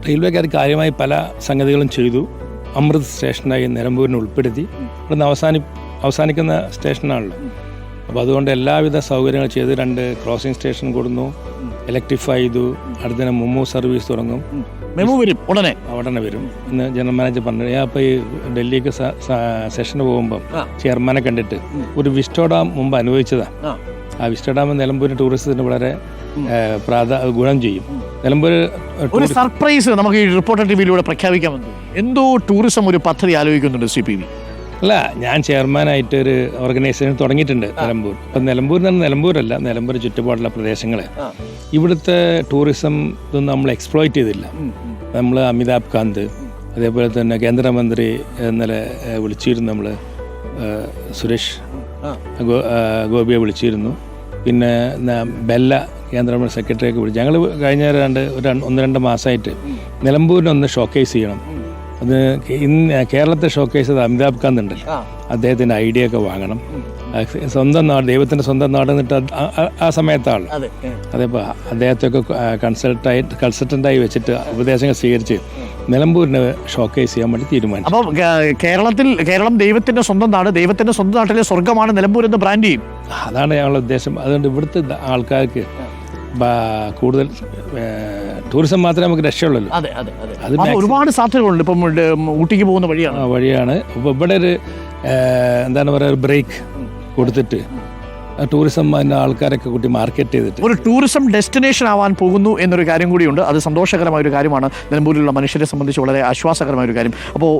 റെയിൽവേക്കാർ കാര്യമായി പല സംഗതികളും ചെയ്തു. അമൃത് സ്റ്റേഷനായി നിലമ്പൂരിനെ ഉൾപ്പെടുത്തി. ഇവിടുന്ന് അവസാനിക്കുന്ന സ്റ്റേഷനാണല്ലോ. അപ്പോൾ അതുകൊണ്ട് എല്ലാവിധ സൗകര്യങ്ങൾ ചെയ്ത് 2 ക്രോസിംഗ് സ്റ്റേഷൻ കൊടുന്നു, ഇലക്ട്രിഫൈ ചെയ്തു. അടുത്തതിന് മെമു സർവീസ് തുടങ്ങും. മെമു വരും ഉടനെ വരും ഇന്ന് ജനറൽ മാനേജർ പറഞ്ഞു. ഞാൻ അപ്പോൾ ഈ ഡൽഹിക്ക് സെഷന് പോകുമ്പം ചെയർമാനെ കണ്ടിട്ട് ഒരു വിസ്റ്റോഡാം മുമ്പ് അനുഭവിച്ചതാണ്. ആ വിസ്റ്റോഡാം നിലമ്പൂരിന് ടൂറിസത്തിന് വളരെ ഗുണം ചെയ്യും. നിലമ്പൂർ ഒരു സർപ്രൈസ് നമുക്ക് ഈ റിപ്പോർട്ടർ ടിവിയിലൂടെ പ്രഖ്യാപിക്കാമെന്ന് എന്തോ ടൂറിസം ഒരു പദ്ധതി ആലോചിക്കുന്നുണ്ട് CPV. അല്ല, ഞാൻ ചെയർമാനായിട്ട് ഒരു ഓർഗനൈസേഷൻ തുടങ്ങിയിട്ടുണ്ട് നിലമ്പൂർ. അപ്പം നിലമ്പൂരല്ല, നിലമ്പൂർ ചുറ്റുപാടുള്ള പ്രദേശങ്ങളെ ഇവിടുത്തെ ടൂറിസം ഇതൊന്നും നമ്മൾ എക്സ്പ്ലോയിറ്റ് ചെയ്തില്ല. നമ്മൾ അമിതാഭ് കാന്ത്, അതേപോലെ തന്നെ കേന്ദ്രമന്ത്രി ഇന്നലെ വിളിച്ചിരുന്നു, നമ്മൾ സുരേഷ് ഗോപിയെ വിളിച്ചിരുന്നു. പിന്നെ ബെല്ല കേന്ദ്രമന്ത്രി സെക്രട്ടറിയൊക്കെ വിളിച്ചു. ഞങ്ങൾ കഴിഞ്ഞ 1-2 മാസമായിട്ട് നിലമ്പൂരിനൊന്ന് ഷോക്കേസ് ചെയ്യണം. അത് കേരളത്തെ ഷോക്കേസ് ചെയ്ത് അമിതാഭ് കാന്ത് ഉണ്ടല്ലോ, അദ്ദേഹത്തിൻ്റെ ഐഡിയ ഒക്കെ വാങ്ങണം. സ്വന്തം നാട്, ദൈവത്തിൻ്റെ സ്വന്തം നാട് എന്നിട്ട് ആ സമയത്താണ്. അതേപ്പോൾ അദ്ദേഹത്തെയൊക്കെ കൺസൾട്ടൻ്റായി വെച്ചിട്ട് ഉപദേശങ്ങൾ സ്വീകരിച്ച് നിലമ്പൂരിനെ ഷോക്കേസ് ചെയ്യാൻ വേണ്ടി തീരുമാനിച്ചു. അപ്പോൾ കേരളം ദൈവത്തിൻ്റെ സ്വന്തം നാട്, ദൈവത്തിൻ്റെ സ്വന്തം നാട്ടിലെ സ്വർഗ്ഗമാണ് നിലമ്പൂർ എന്ന് ബ്രാൻഡ് ചെയ്യും. അതാണ് ഞങ്ങളുടെ ഉദ്ദേശം. അതുകൊണ്ട് ഇവിടുത്തെ ആൾക്കാർക്ക് കൂടുതൽ ടൂറിസം മാത്രമേ നമുക്ക് രക്ഷയുള്ളൂ. അത് ഒരുപാട് സാധ്യതകളുണ്ട്. ഇപ്പം ഊട്ടിക്ക് പോകുന്ന വഴിയാണ്. ഇപ്പോൾ ഇവിടെ ഒരു എന്താണ് പറയുക, ഒരു ബ്രേക്ക് കൊടുത്തിട്ട് ടൂറിസം ആൾക്കാരൊക്കെ കൂട്ടി മാർക്കറ്റ് ചെയ്തിട്ട് ഒരു ടൂറിസം ഡെസ്റ്റിനേഷൻ ആവാൻ പോകുന്നു എന്നൊരു കാര്യം കൂടിയുണ്ട്. അത് സന്തോഷകരമായ ഒരു കാര്യമാണ്. നിലമ്പൂരിലുള്ള മനുഷ്യരെ സംബന്ധിച്ച് വളരെ ആശ്വാസകരമായ ഒരു കാര്യം. അപ്പോൾ